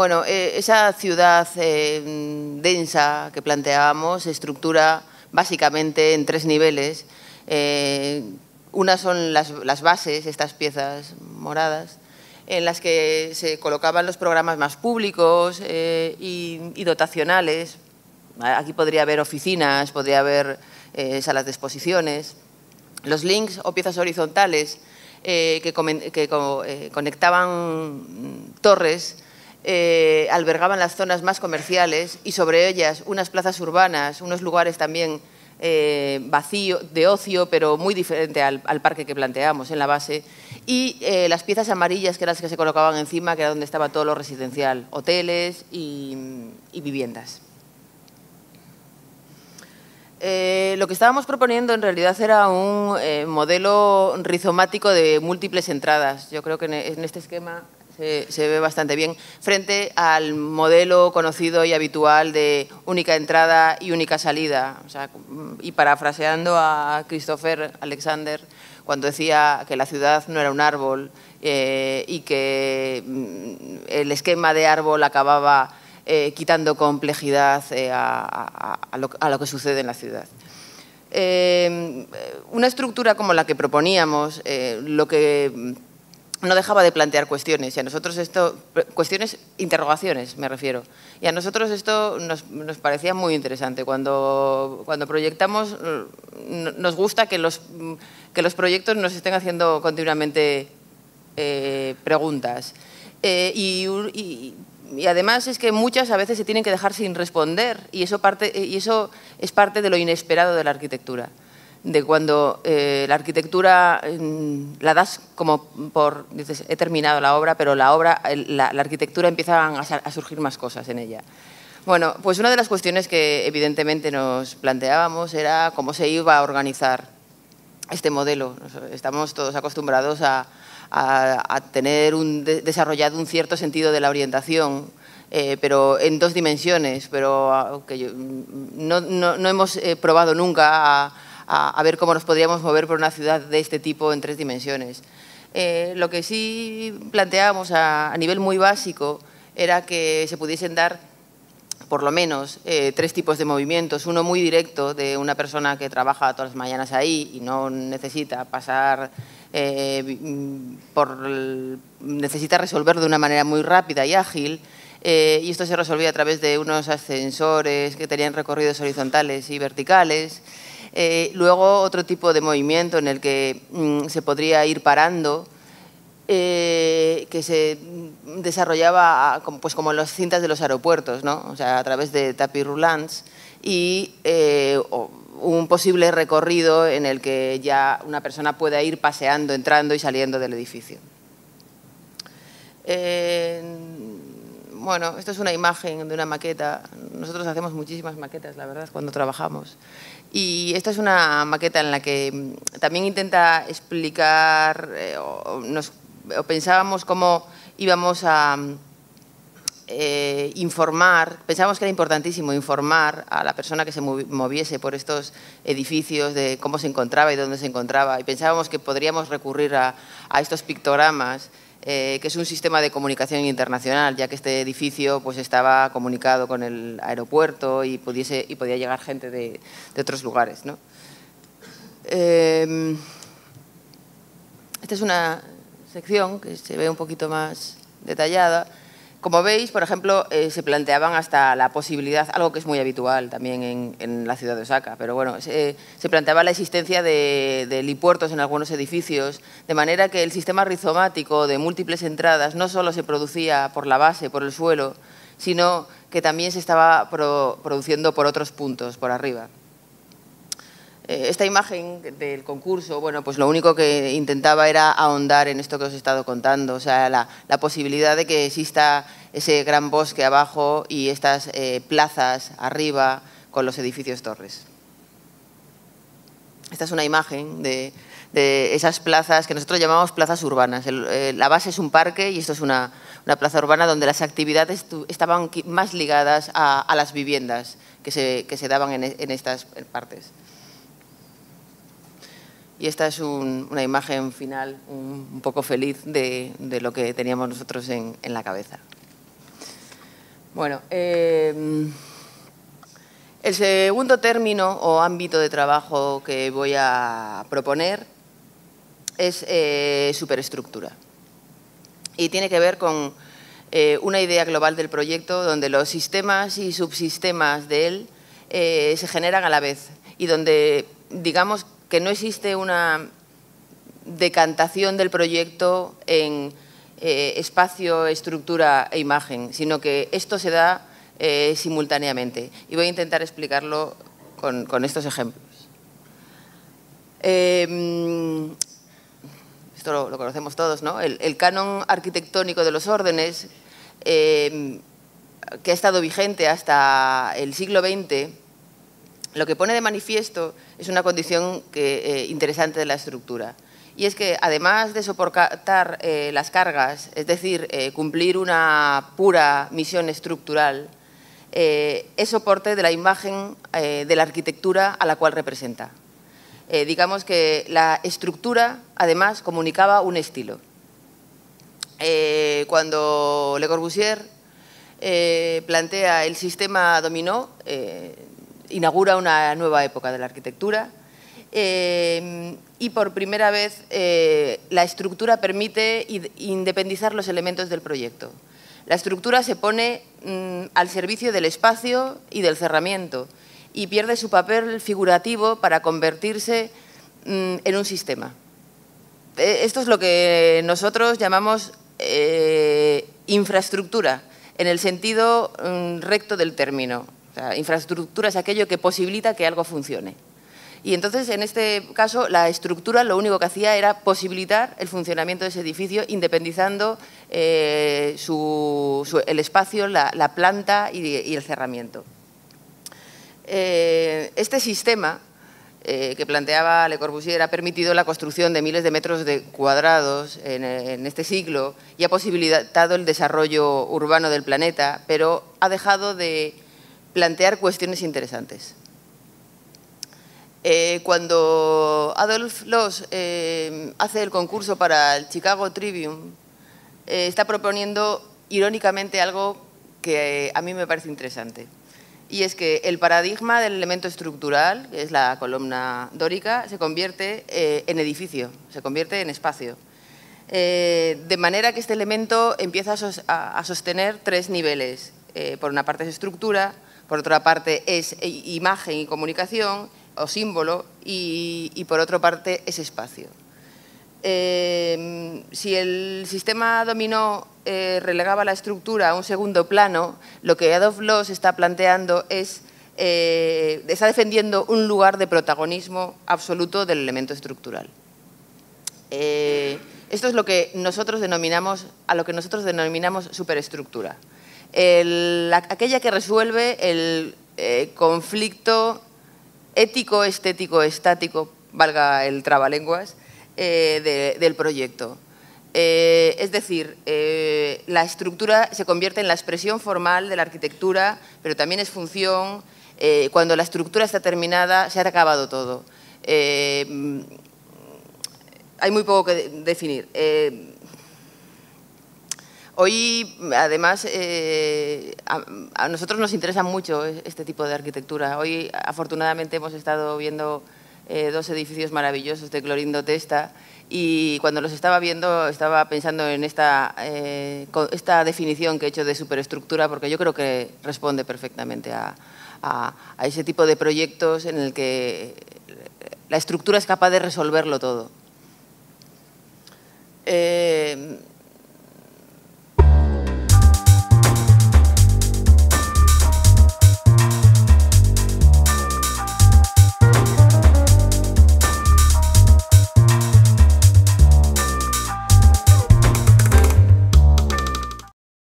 Bueno, esa ciudad densa que planteábamos se estructura básicamente en 3 niveles. Una son las bases, estas piezas moradas, en las que se colocaban los programas más públicos y dotacionales. Aquí podría haber oficinas, podría haber salas de exposiciones. Los links o piezas horizontales que conectaban torres albergaban las zonas más comerciales y sobre ellas unas plazas urbanas, unos lugares también vacío, de ocio, pero muy diferente al parque que planteamos en la base, y las piezas amarillas, que eran las que se colocaban encima, que era donde estaba todo lo residencial, hoteles y viviendas. Lo que estábamos proponiendo en realidad era un modelo rizomático de múltiples entradas. Yo creo que en este esquema se ve bastante bien, frente al modelo conocido y habitual de única entrada y única salida. O sea, y parafraseando a Christopher Alexander, cuando decía que la ciudad no era un árbol y que el esquema de árbol acababa quitando complejidad a lo que sucede en la ciudad. Una estructura como la que proponíamos, lo que no dejaba de plantear cuestiones, y a nosotros esto, interrogaciones me refiero, y a nosotros esto nos parecía muy interesante. Cuando proyectamos, nos gusta que los proyectos nos estén haciendo continuamente preguntas. Y además es que muchas a veces se tienen que dejar sin responder, y eso es parte de lo inesperado de la arquitectura. De cuando la arquitectura la das como por, dices, he terminado la obra, pero la arquitectura empiezan a surgir más cosas en ella. Bueno, pues una de las cuestiones que evidentemente nos planteábamos era cómo se iba a organizar este modelo. Estamos todos acostumbrados a tener desarrollado un cierto sentido de la orientación, pero en 2 dimensiones, pero que no hemos probado nunca a ver cómo nos podríamos mover por una ciudad de este tipo en 3 dimensiones. Lo que sí planteábamos a nivel muy básico era que se pudiesen dar por lo menos 3 tipos de movimientos. Uno muy directo, de una persona que trabaja todas las mañanas ahí y no necesita pasar necesita resolverlo de una manera muy rápida y ágil, y esto se resolvía a través de unos ascensores que tenían recorridos horizontales y verticales. Luego otro tipo de movimiento en el que se podría ir parando, que se desarrollaba pues como en las cintas de los aeropuertos, ¿no? O sea, a través de tapis roulants, y un posible recorrido en el que ya una persona pueda ir paseando, entrando y saliendo del edificio. Bueno, esto es una imagen de una maqueta. Nosotros hacemos muchísimas maquetas, la verdad, cuando trabajamos. Y esta es una maqueta en la que también intenta explicar, o pensábamos cómo íbamos a informar. Pensábamos que era importantísimo informar a la persona que se moviese por estos edificios de cómo se encontraba y dónde se encontraba. Y pensábamos que podríamos recurrir a estos pictogramas, que es un sistema de comunicación internacional, ya que este edificio pues, estaba comunicado con el aeropuerto y podía llegar gente de otros lugares, ¿no? Esta es una sección que se ve un poquito más detallada. Como veis, por ejemplo, se planteaban hasta la posibilidad, algo que es muy habitual también en la ciudad de Osaka, pero bueno, se planteaba la existencia de helipuertos en algunos edificios, de manera que el sistema rizomático de múltiples entradas no solo se producía por la base, por el suelo, sino que también se estaba produciendo por otros puntos, por arriba. Esta imagen del concurso, bueno, pues lo único que intentaba era ahondar en esto que os he estado contando, o sea, la posibilidad de que exista ese gran bosque abajo y estas plazas arriba con los edificios torres. Esta es una imagen de esas plazas que nosotros llamamos plazas urbanas. La base es un parque y esto es una plaza urbana donde las actividades estaban más ligadas a las viviendas que se daban en estas partes. Y esta es una imagen final un poco feliz de lo que teníamos nosotros en la cabeza. Bueno, el segundo término o ámbito de trabajo que voy a proponer es superestructura. Y tiene que ver con una idea global del proyecto donde los sistemas y subsistemas de él se generan a la vez y donde, digamos, que no existe una decantación del proyecto en espacio, estructura e imagen, sino que esto se da simultáneamente. Y voy a intentar explicarlo con estos ejemplos. Esto lo conocemos todos, ¿no? El canon arquitectónico de los órdenes, que ha estado vigente hasta el siglo XX, lo que pone de manifiesto es una condición interesante de la estructura. Y es que, además de soportar las cargas, es decir, cumplir una pura misión estructural, es soporte de la imagen de la arquitectura a la cual representa. Digamos que la estructura, además, comunicaba un estilo. Cuando Le Corbusier plantea el sistema dominó, inaugura una nueva época de la arquitectura y por primera vez la estructura permite independizar los elementos del proyecto. La estructura se pone al servicio del espacio y del cerramiento y pierde su papel figurativo para convertirse en un sistema. Esto es lo que nosotros llamamos infraestructura, en el sentido recto del término. O sea, infraestructura es aquello que posibilita que algo funcione. Y entonces, en este caso, la estructura lo único que hacía era posibilitar el funcionamiento de ese edificio, independizando el espacio, la planta y el cerramiento. Este sistema que planteaba Le Corbusier ha permitido la construcción de miles de metros cuadrados en este siglo y ha posibilitado el desarrollo urbano del planeta, pero ha dejado de plantear cuestiones interesantes. Cuando Adolf Loos hace el concurso para el Chicago Tribune, está proponiendo irónicamente algo que a mí me parece interesante. Y es que el paradigma del elemento estructural, que es la columna dórica, se convierte en edificio, se convierte en espacio. De manera que este elemento empieza a sostener tres niveles. Por una parte es estructura, por otra parte es imagen y comunicación o símbolo y por otra parte es espacio. Si el sistema dominó relegaba la estructura a un segundo plano, lo que Adolf Loos está planteando está defendiendo un lugar de protagonismo absoluto del elemento estructural. Esto es lo que nosotros denominamos superestructura. Aquella que resuelve el conflicto ético, estético, estático, valga el trabalenguas, del proyecto. Es decir, la estructura se convierte en la expresión formal de la arquitectura, pero también es función. Cuando la estructura está terminada, se ha acabado todo. Hay muy poco que definir. Hoy, además, a nosotros nos interesa mucho este tipo de arquitectura. Hoy, afortunadamente, hemos estado viendo dos edificios maravillosos de Clorindo Testa y cuando los estaba viendo estaba pensando en esta definición que he hecho de superestructura, porque yo creo que responde perfectamente a ese tipo de proyectos en el que la estructura es capaz de resolverlo todo.